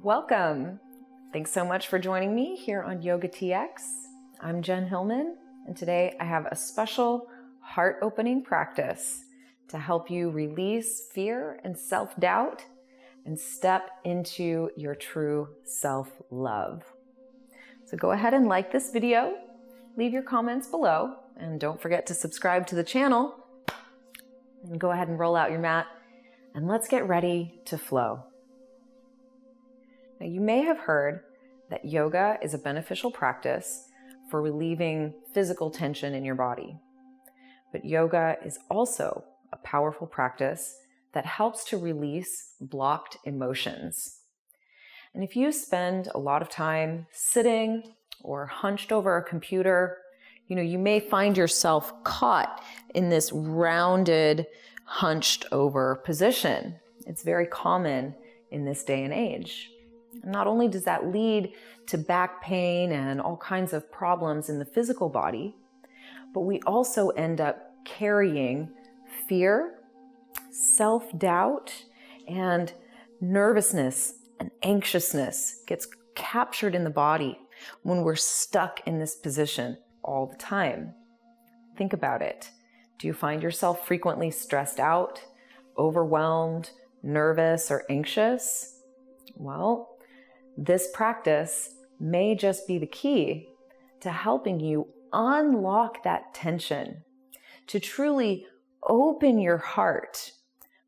Welcome. Thanks so much for joining me here on YOGATX. I'm Jen Hilman, and today I have a special heart-opening practice to help you release fear and self-doubt and step into your true self-love. So go ahead and like this video, leave your comments below, and don't forget to subscribe to the channel. And go ahead and roll out your mat, and let's get ready to flow. Now, you may have heard that yoga is a beneficial practice for relieving physical tension in your body. But yoga is also a powerful practice that helps to release blocked emotions. And if you spend a lot of time sitting or hunched over a computer, you may find yourself caught in this rounded, hunched over position. It's very common in this day and age. Not only does that lead to back pain and all kinds of problems in the physical body, but we also end up carrying fear, self-doubt, and nervousness and anxiousness gets captured in the body when we're stuck in this position all the time. Think about it. Do you find yourself frequently stressed out, overwhelmed, nervous, or anxious? Well, this practice may just be the key to helping you unlock that tension, to truly open your heart,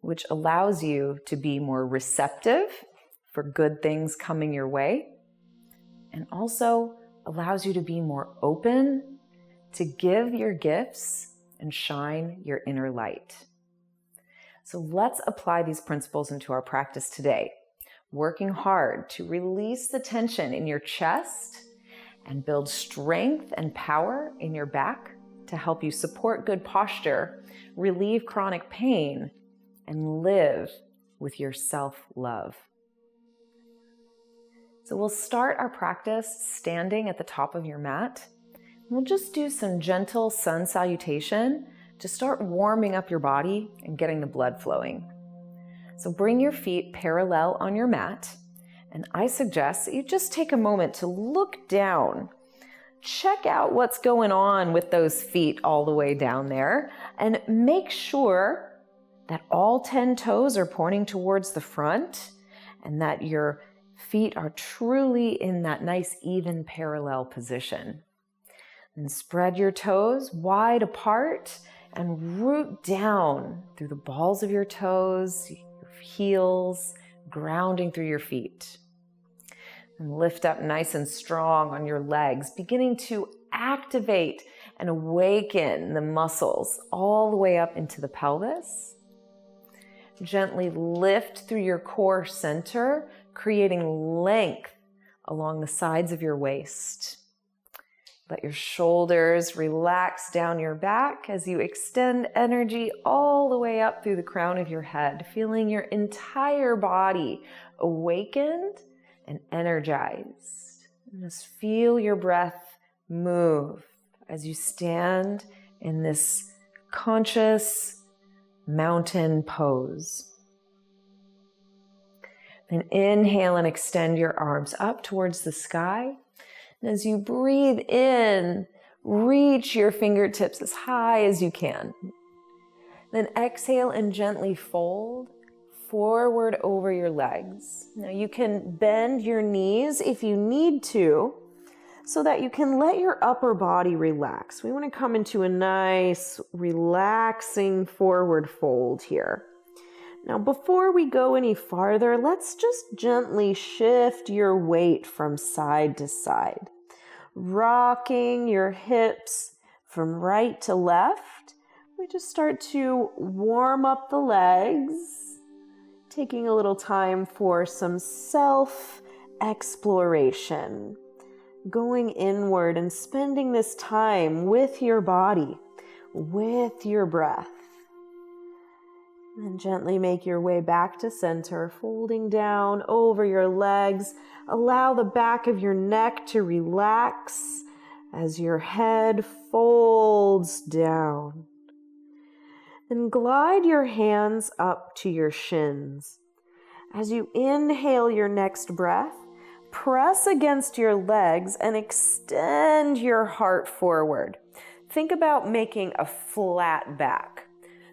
which allows you to be more receptive for good things coming your way, and also allows you to be more open to give your gifts and shine your inner light. So let's apply these principles into our practice today, working hard to release the tension in your chest and build strength and power in your back to help you support good posture, relieve chronic pain, and live with your self-love. So we'll start our practice standing at the top of your mat. We'll just do some gentle sun salutation to start warming up your body and getting the blood flowing. So bring your feet parallel on your mat, and I suggest that you just take a moment to look down. Check out what's going on with those feet all the way down there, and make sure that all 10 toes are pointing towards the front and that your feet are truly in that nice even parallel position. And spread your toes wide apart and root down through the balls of your toes, your heels, grounding through your feet. And lift up nice and strong on your legs, beginning to activate and awaken the muscles all the way up into the pelvis. Gently lift through your core center, creating length along the sides of your waist. Let your shoulders relax down your back as you extend energy all the way up through the crown of your head, feeling your entire body awakened and energized. And just feel your breath move as you stand in this conscious mountain pose. Then inhale and extend your arms up towards the sky. And as you breathe in, reach your fingertips as high as you can. Then exhale and gently fold forward over your legs. Now you can bend your knees if you need to, so that you can let your upper body relax. We want to come into a nice, relaxing forward fold here. Now, before we go any farther, let's just gently shift your weight from side to side, rocking your hips from right to left. We just start to warm up the legs, taking a little time for some self-exploration, going inward and spending this time with your body, with your breath. And gently make your way back to center, folding down over your legs. Allow the back of your neck to relax as your head folds down. Then glide your hands up to your shins As you inhale your next breath, press against your legs and extend your heart forward. Think about making a flat back.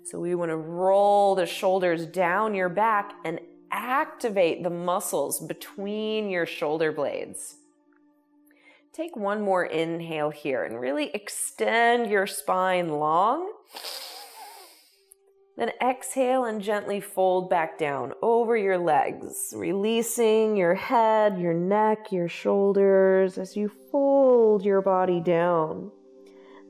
So we want to roll the shoulders down your back and activate the muscles between your shoulder blades. Take one more inhale here and really extend your spine long. Then exhale and gently fold back down over your legs, releasing your head, your neck, your shoulders as you fold your body down.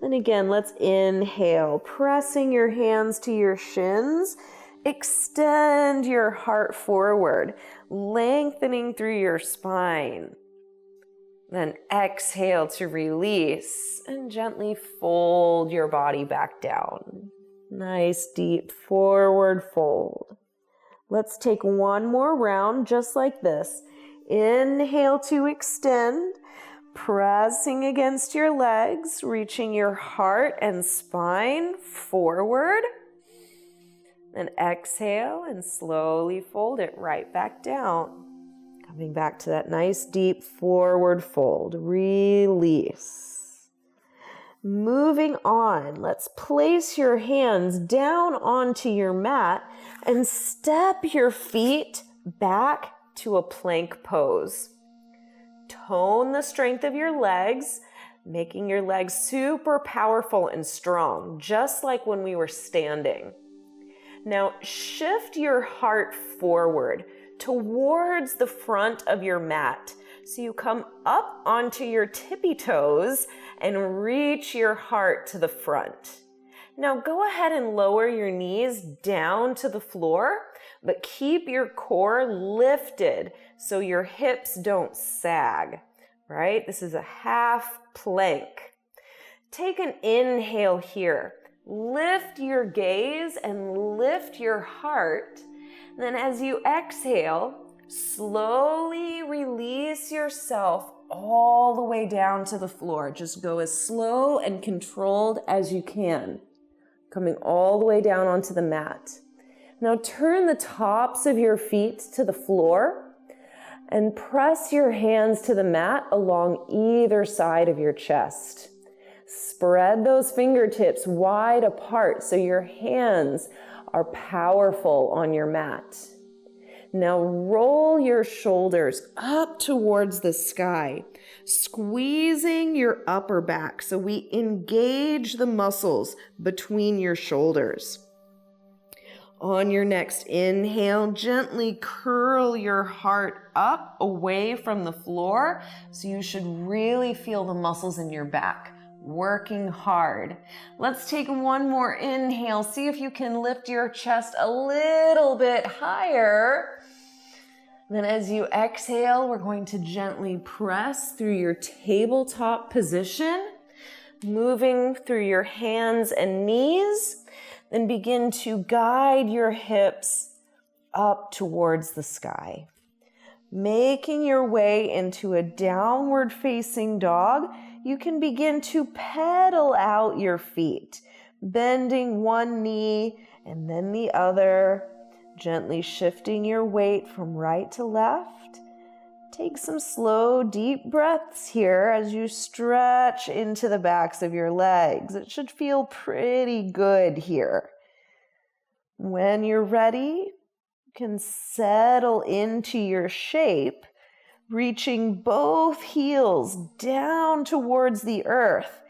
Then again, let's inhale, pressing your hands to your shins. Extend your heart forward, lengthening through your spine. Then exhale to release and gently fold your body back down. Nice deep forward fold. Let's take one more round just like this. Inhale to extend, pressing against your legs, reaching your heart and spine forward. Then exhale and slowly fold it right back down. Coming back to that nice deep forward fold. Release. Moving on, let's place your hands down onto your mat and step your feet back to a plank pose. Tone the strength of your legs, making your legs super powerful and strong, just like when we were standing. Now shift your heart forward towards the front of your mat. So you come up onto your tippy toes and reach your heart to the front. Now go ahead and lower your knees down to the floor, but keep your core lifted so your hips don't sag, right? This is a half plank. Take an inhale here. Lift your gaze and lift your heart. Then as you exhale, slowly release yourself all the way down to the floor. Just go as slow and controlled as you can. Coming all the way down onto the mat. Now turn the tops of your feet to the floor and press your hands to the mat along either side of your chest. Spread those fingertips wide apart so your hands are powerful on your mat. Now roll your shoulders up towards the sky, squeezing your upper back so we engage the muscles between your shoulders. On your next inhale, gently curl your heart up away from the floor so you should really feel the muscles in your back working hard. Let's take one more inhale. See if you can lift your chest a little bit higher. Then as you exhale, we're going to gently press through your tabletop position, moving through your hands and knees. Then begin to guide your hips up towards the sky. Making your way into a downward facing dog, you can begin to pedal out your feet, bending one knee and then the other, gently shifting your weight from right to left. Take some slow, deep breaths here as you stretch into the backs of your legs. It should feel pretty good here. When you're ready, you can settle into your shape, reaching both heels down towards the earth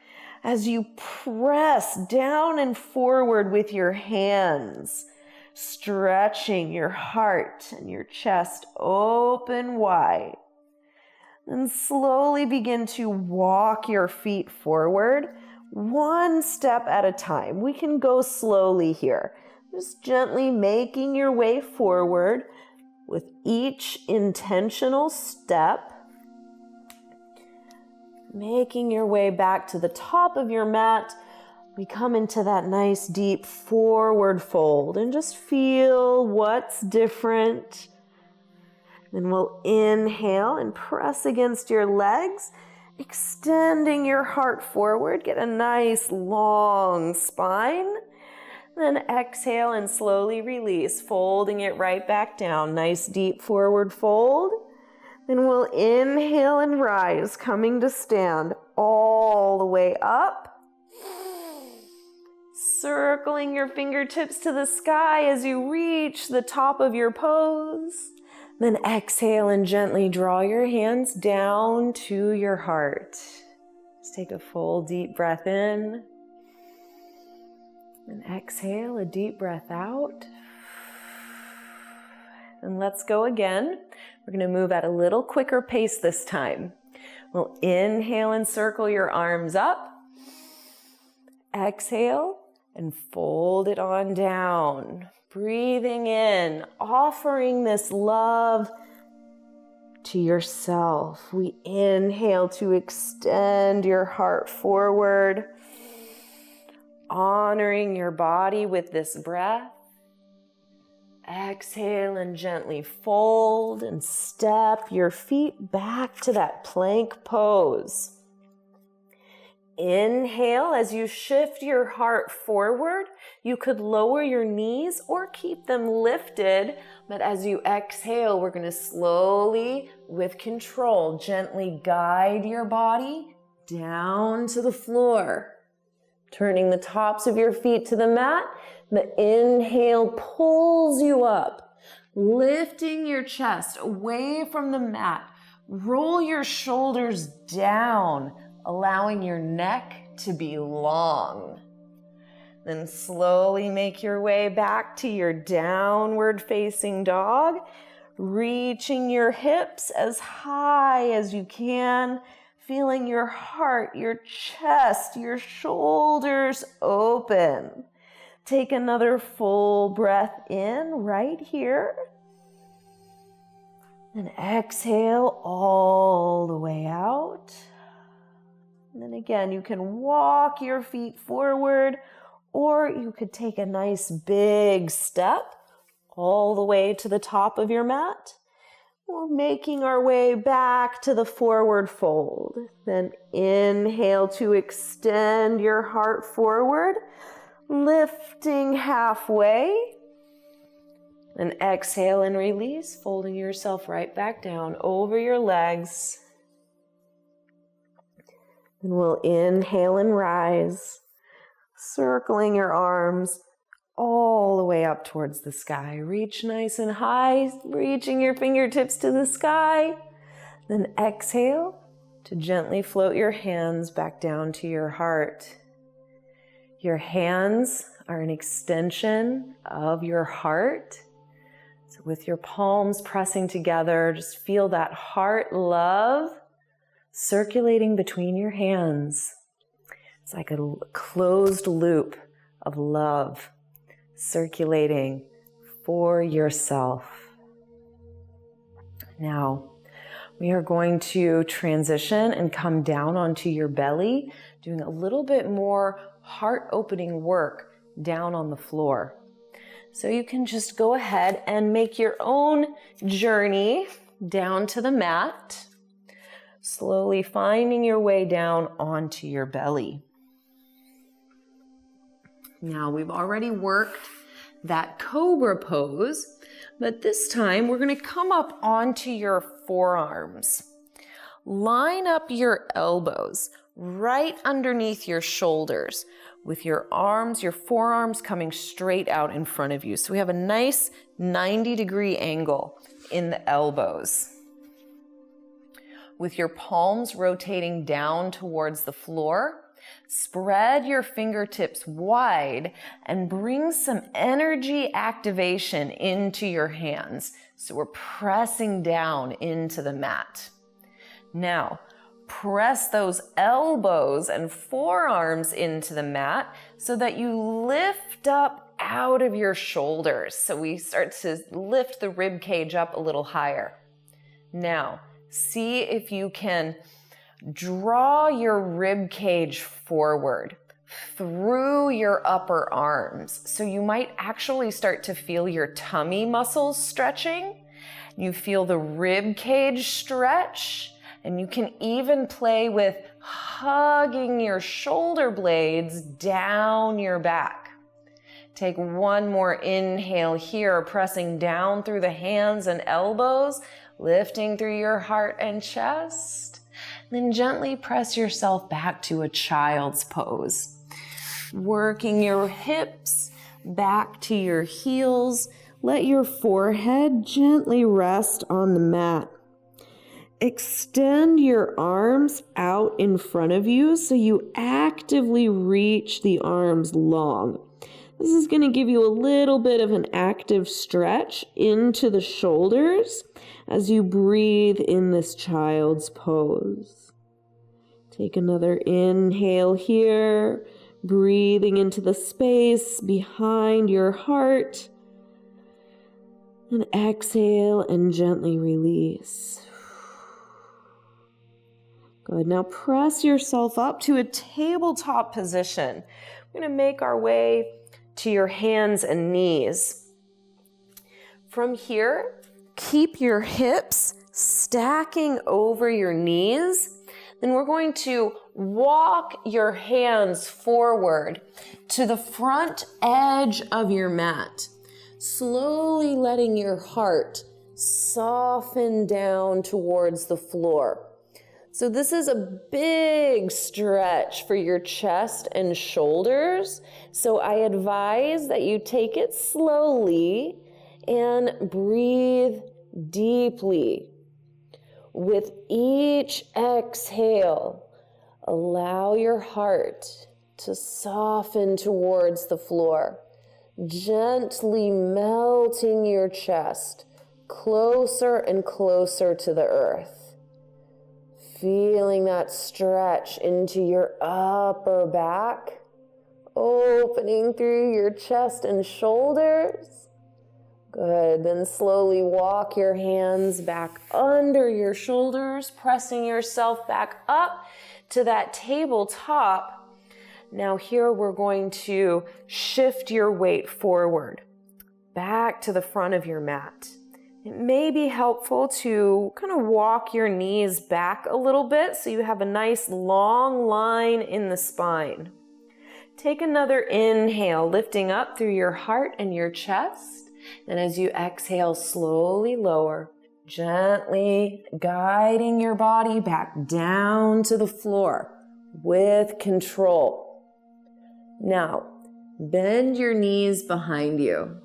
as you press down and forward with your hands, stretching your heart and your chest open wide. And slowly begin to walk your feet forward, one step at a time. We can go slowly here, just gently making your way forward with each intentional step, making your way back to the top of your mat. We come into that nice deep forward fold and just feel what's different. Then we'll inhale and press against your legs, extending your heart forward. Get a nice long spine. Then exhale and slowly release, folding it right back down. Nice deep forward fold. Then we'll inhale and rise, coming to stand all the way up. Circling your fingertips to the sky as you reach the top of your pose. Then exhale and gently draw your hands down to your heart. Just take a full deep breath in. And exhale, a deep breath out. And let's go again. We're going to move at a little quicker pace this time. We'll inhale and circle your arms up. Exhale and fold it on down. Breathing in, offering this love to yourself. We inhale to extend your heart forward, honoring your body with this breath. Exhale and gently fold and step your feet back to that plank pose. Inhale as you shift your heart forward. You could lower your knees or keep them lifted, but as you exhale, we're going to slowly, with control, gently guide your body down to the floor. Turning the tops of your feet to the mat, the inhale pulls you up, lifting your chest away from the mat. Roll your shoulders down, allowing your neck to be long. Then slowly make your way back to your downward facing dog, reaching your hips as high as you can, feeling your heart, your chest, your shoulders open. Take another full breath in right here. And exhale all the way out. And then again, you can walk your feet forward, or you could take a nice big step all the way to the top of your mat. We're making our way back to the forward fold. Then inhale to extend your heart forward, lifting halfway. And exhale and release, folding yourself right back down over your legs. And we'll inhale and rise, circling your arms all the way up towards the sky. Reach nice and high, reaching your fingertips to the sky. Then exhale to gently float your hands back down to your heart. Your hands are an extension of your heart. So with your palms pressing together, just feel that heart love circulating between your hands. It's like a closed loop of love circulating for yourself. Now, we are going to transition and come down onto your belly, doing a little bit more heart-opening work down on the floor. So you can just go ahead and make your own journey down to the mat, slowly finding your way down onto your belly. Now, we've already worked that cobra pose, but this time we're going to come up onto your forearms. Line up your elbows right underneath your shoulders with your arms, your forearms coming straight out in front of you. So we have a nice 90-degree angle in the elbows. With your palms rotating down towards the floor, spread your fingertips wide and bring some energy activation into your hands. So we're pressing down into the mat. Now, press those elbows and forearms into the mat so that you lift up out of your shoulders. So we start to lift the rib cage up a little higher. Now, see if you can draw your rib cage forward through your upper arms. So you might actually start to feel your tummy muscles stretching. You feel the rib cage stretch, and you can even play with hugging your shoulder blades down your back. Take one more inhale here, pressing down through the hands and elbows, lifting through your heart and chest. Then gently press yourself back to a child's pose. Working your hips back to your heels. Let your forehead gently rest on the mat. Extend your arms out in front of you so you actively reach the arms long. This is going to give you a little bit of an active stretch into the shoulders as you breathe in this child's pose. Take another inhale here, breathing into the space behind your heart. And exhale and gently release. Good. Now press yourself up to a tabletop position. We're going to make our way to your hands and knees. From here, keep your hips stacking over your knees. Then we're going to walk your hands forward to the front edge of your mat, slowly letting your heart soften down towards the floor. So this is a big stretch for your chest and shoulders. So I advise that you take it slowly and breathe deeply. With each exhale, allow your heart to soften towards the floor, gently melting your chest closer and closer to the earth. Feeling that stretch into your upper back, opening through your chest and shoulders. Good. Then slowly walk your hands back under your shoulders, pressing yourself back up to that tabletop. Now here we're going to shift your weight forward, back to the front of your mat. It may be helpful to kind of walk your knees back a little bit so you have a nice long line in the spine. Take another inhale, lifting up through your heart and your chest. And as you exhale, slowly lower, gently guiding your body back down to the floor with control. Now, bend your knees behind you.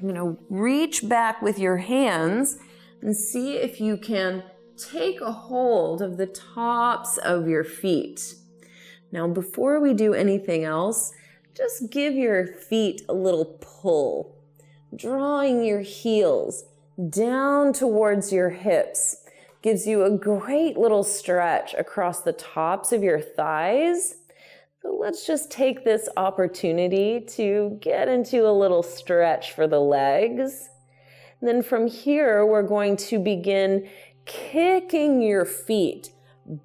I'm going to reach back with your hands and see if you can take a hold of the tops of your feet. Now, before we do anything else, just give your feet a little pull, drawing your heels down towards your hips. Gives you a great little stretch across the tops of your thighs. So let's just take this opportunity to get into a little stretch for the legs. And then from here, we're going to begin kicking your feet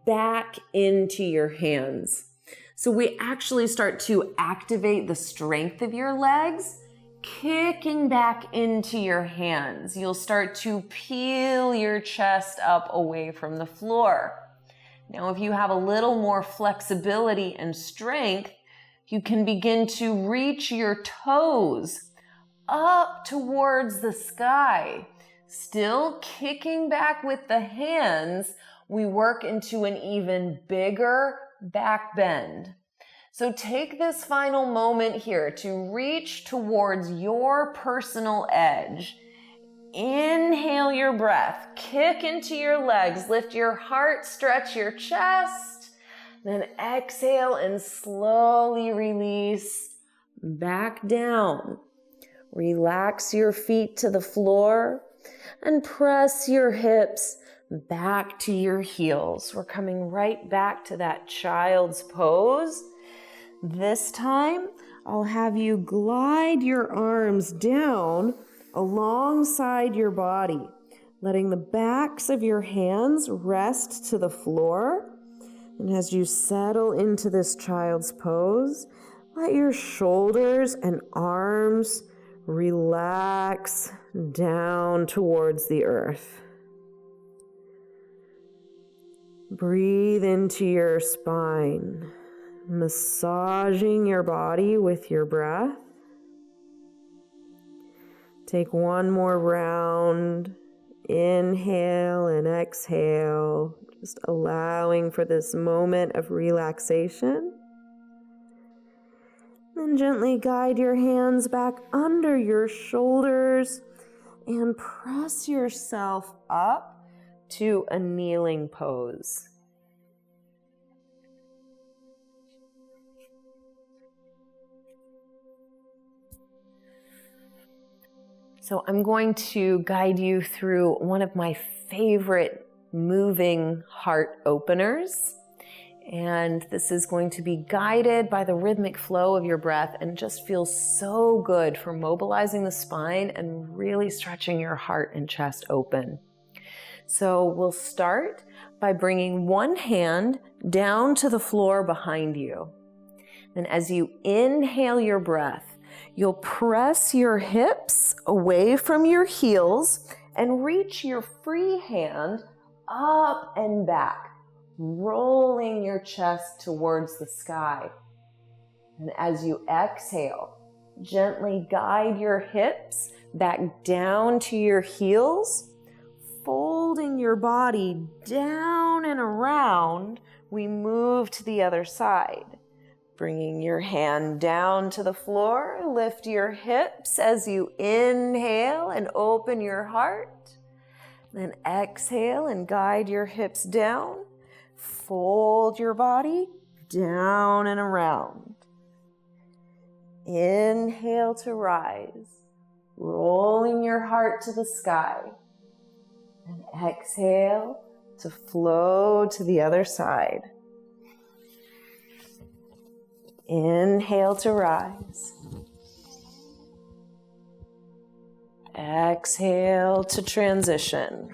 back into your hands. So we actually start to activate the strength of your legs, kicking back into your hands. You'll start to peel your chest up away from the floor. Now, if you have a little more flexibility and strength, you can begin to reach your toes up towards the sky. Still kicking back with the hands, we work into an even bigger back bend. So take this final moment here to reach towards your personal edge. Inhale your breath, kick into your legs, lift your heart, stretch your chest, then exhale and slowly release back down. Relax your feet to the floor and press your hips back to your heels. We're coming right back to that child's pose. This time, I'll have you glide your arms down alongside your body, letting the backs of your hands rest to the floor. And as you settle into this child's pose, let your shoulders and arms relax down towards the earth. Breathe into your spine, massaging your body with your breath. Take one more round. Inhale and exhale, just allowing for this moment of relaxation. Then gently guide your hands back under your shoulders and press yourself up to a kneeling pose. So I'm going to guide you through one of my favorite moving heart openers. And this is going to be guided by the rhythmic flow of your breath and just feels so good for mobilizing the spine and really stretching your heart and chest open. So we'll start by bringing one hand down to the floor behind you. And as you inhale your breath, you'll press your hips away from your heels and reach your free hand up and back, rolling your chest towards the sky. And as you exhale, gently guide your hips back down to your heels, folding your body down and around. We move to the other side. Bringing your hand down to the floor, lift your hips as you inhale and open your heart. Then exhale and guide your hips down. Fold your body down and around. Inhale to rise, rolling your heart to the sky. And exhale to flow to the other side. Inhale to rise. Exhale to transition.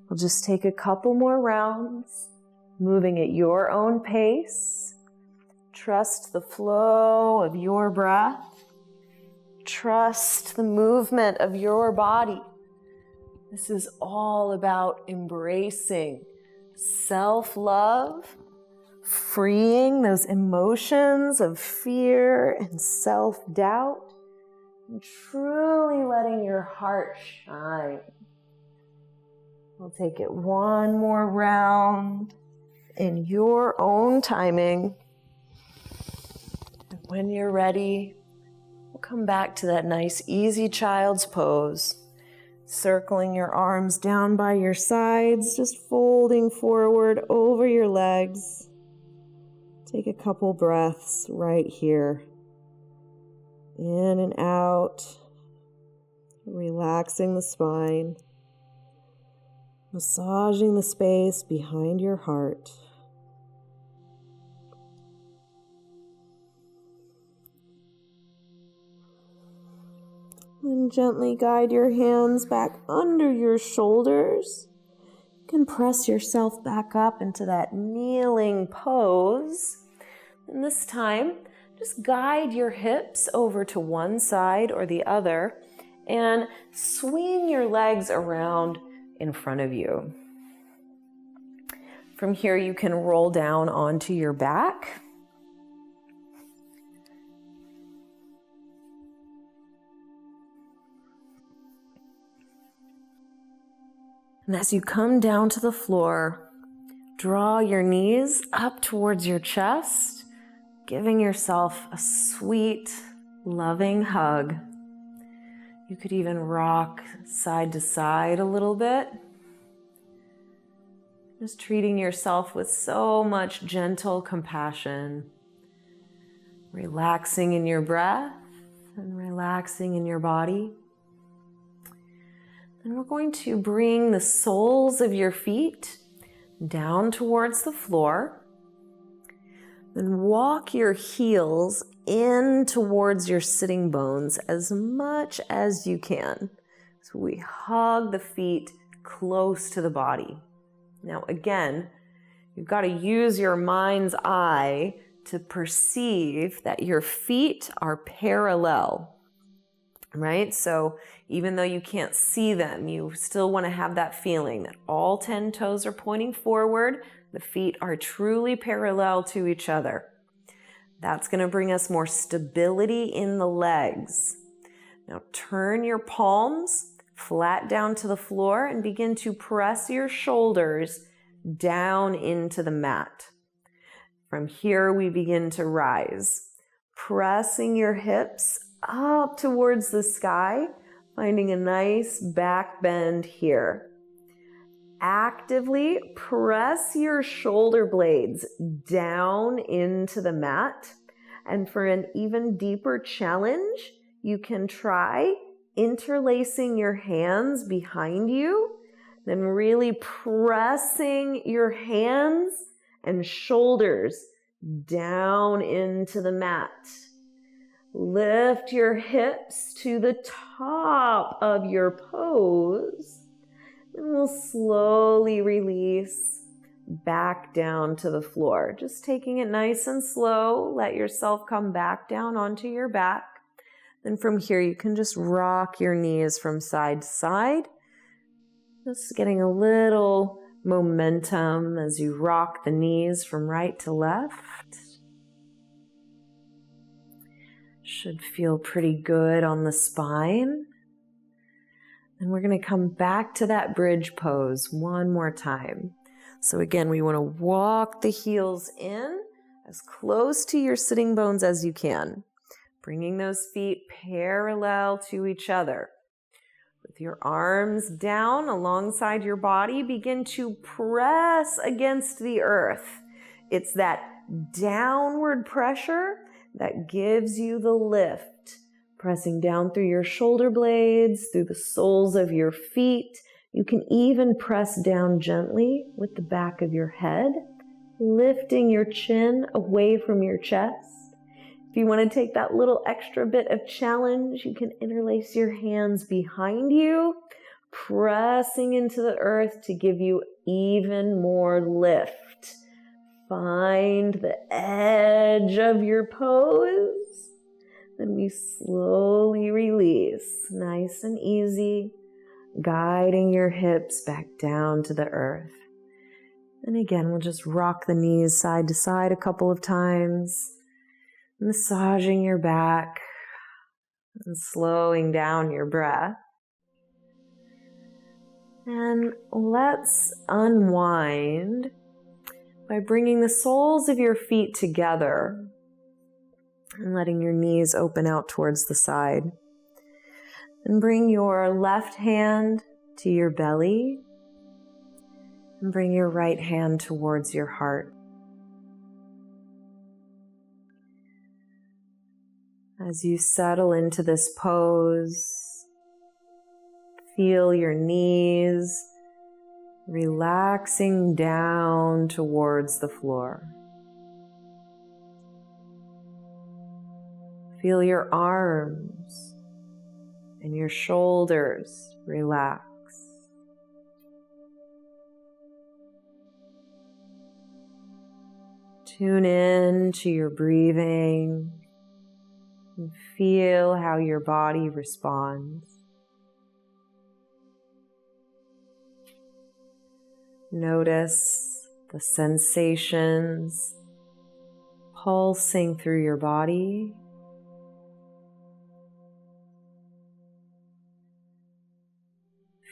We'll just take a couple more rounds, moving at your own pace. Trust the flow of your breath. Trust the movement of your body. This is all about embracing self-love, freeing those emotions of fear and self-doubt, and truly letting your heart shine. We'll take it one more round in your own timing. And when you're ready, we'll come back to that nice, easy child's pose. Circling your arms down by your sides, just folding forward over your legs. Take a couple breaths right here. In and out, relaxing the spine, massaging the space behind your heart. And gently guide your hands back under your shoulders. You can press yourself back up into that kneeling pose. And this time, just guide your hips over to one side or the other and swing your legs around in front of you. From here, you can roll down onto your back. And as you come down to the floor, draw your knees up towards your chest, giving yourself a sweet, loving hug. You could even rock side to side a little bit. Just treating yourself with so much gentle compassion. Relaxing in your breath and relaxing in your body. And we're going to bring the soles of your feet down towards the floor. Then walk your heels in towards your sitting bones as much as you can. So we hug the feet close to the body. Now again, you've got to use your mind's eye to perceive that your feet are parallel. Right? So even though you can't see them, you still want to have that feeling that all 10 toes are pointing forward. The feet are truly parallel to each other. That's going to bring us more stability in the legs. Now turn your palms flat down to the floor and begin to press your shoulders down into the mat. From here, we begin to rise, pressing your hips up towards the sky, finding a nice back bend here. Actively press your shoulder blades down into the mat. And for an even deeper challenge, you can try interlacing your hands behind you, then really pressing your hands and shoulders down into the mat. Lift your hips to the top of your pose, and we'll slowly release back down to the floor. Just taking it nice and slow. Let yourself come back down onto your back. Then from here, you can just rock your knees from side to side. Just getting a little momentum as you rock the knees from right to left. Should feel pretty good on the spine. And we're going to come back to that bridge pose one more time. So again, we want to walk the heels in as close to your sitting bones as you can, bringing those feet parallel to each other. With your arms down alongside your body, begin to press against the earth. It's that downward pressure that gives you the lift. Pressing down through your shoulder blades, through the soles of your feet. You can even press down gently with the back of your head, lifting your chin away from your chest. If you want to take that little extra bit of challenge, you can interlace your hands behind you, pressing into the earth to give you even more lift. Find the edge of your pose. Then we slowly release, nice and easy, guiding your hips back down to the earth. And again, we'll just rock the knees side to side a couple of times, massaging your back and slowing down your breath. And let's unwind by bringing the soles of your feet together and letting your knees open out towards the side. And bring your left hand to your belly and bring your right hand towards your heart. As you settle into this pose, feel your knees relaxing down towards the floor. Feel your arms and your shoulders relax. Tune in to your breathing and feel how your body responds. Notice the sensations pulsing through your body.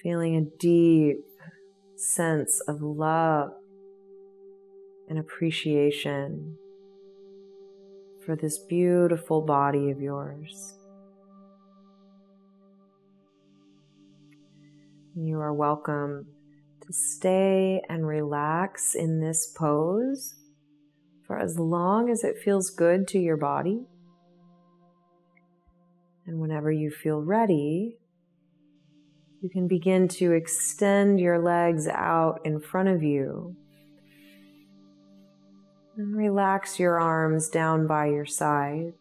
Feeling a deep sense of love and appreciation for this beautiful body of yours. You are welcome to stay and relax in this pose for as long as it feels good to your body. And whenever you feel ready, you can begin to extend your legs out in front of you and relax your arms down by your sides,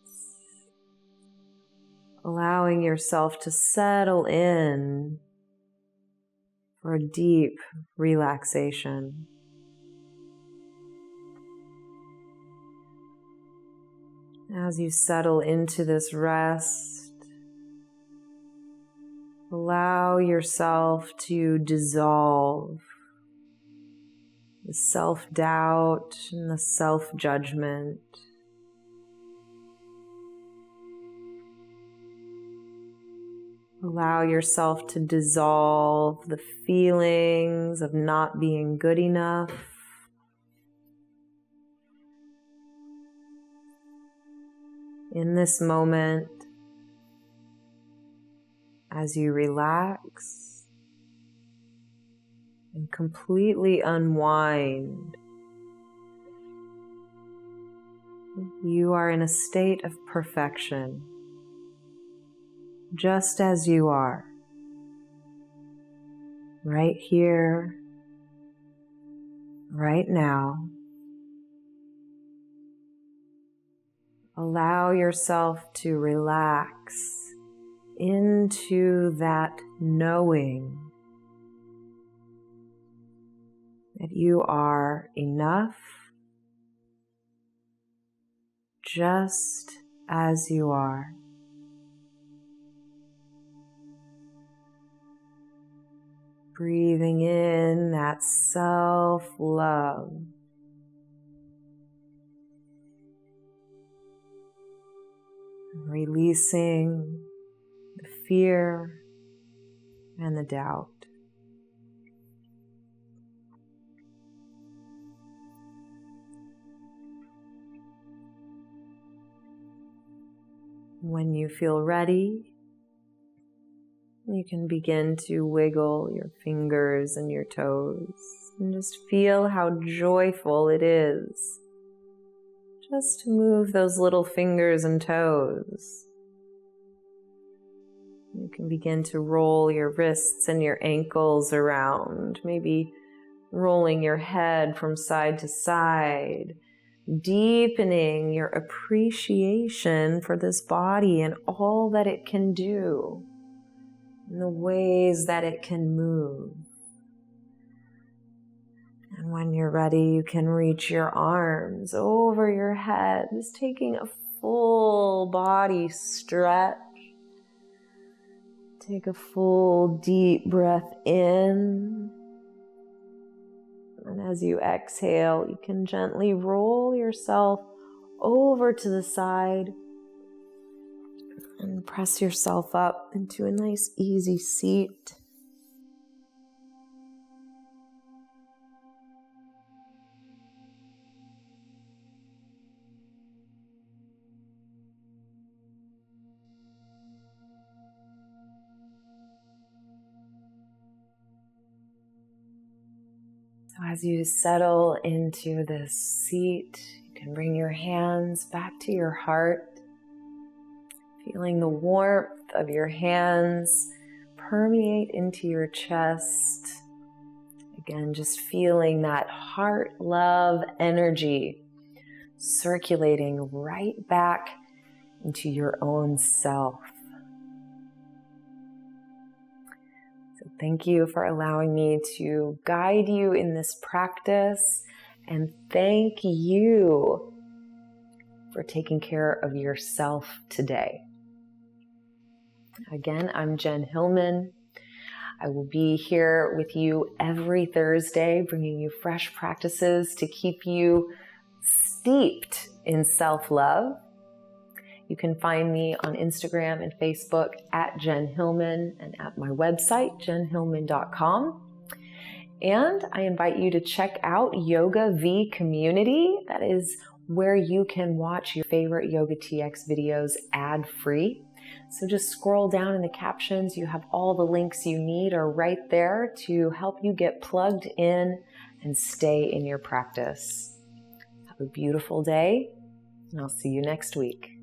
allowing yourself to settle in for a deep relaxation. As you settle into this rest, allow yourself to dissolve the self-doubt and the self-judgment. Allow yourself to dissolve the feelings of not being good enough. In this moment, as you relax and completely unwind, you are in a state of perfection, just as you are, right here, right now. Allow yourself to relax into that knowing that you are enough, just as you are. Breathing in that self-love. Releasing the fear and the doubt. When you feel ready, you can begin to wiggle your fingers and your toes and just feel how joyful it is just to move those little fingers and toes. You can begin to roll your wrists and your ankles around, maybe rolling your head from side to side, deepening your appreciation for this body and all that it can do, and the ways that it can move. And when you're ready, you can reach your arms over your head, just taking a full body stretch. Take a full deep breath in. And as you exhale, you can gently roll yourself over to the side and press yourself up into a nice easy seat. So as you settle into this seat, you can bring your hands back to your heart, feeling the warmth of your hands permeate into your chest. Again, just feeling that heart love energy circulating right back into your own self. So thank you for allowing me to guide you in this practice, and thank you for taking care of yourself today. Again, I'm Jen Hilman. I will be here with you every Thursday, bringing you fresh practices to keep you steeped in self-love. You can find me on Instagram and Facebook at Jen Hilman and at my website, jenhilman.com. And I invite you to check out Yoga V Community. That is where you can watch your favorite YOGATX videos ad-free. So just scroll down in the captions. You have all the links you need are right there to help you get plugged in and stay in your practice. Have a beautiful day, and I'll see you next week.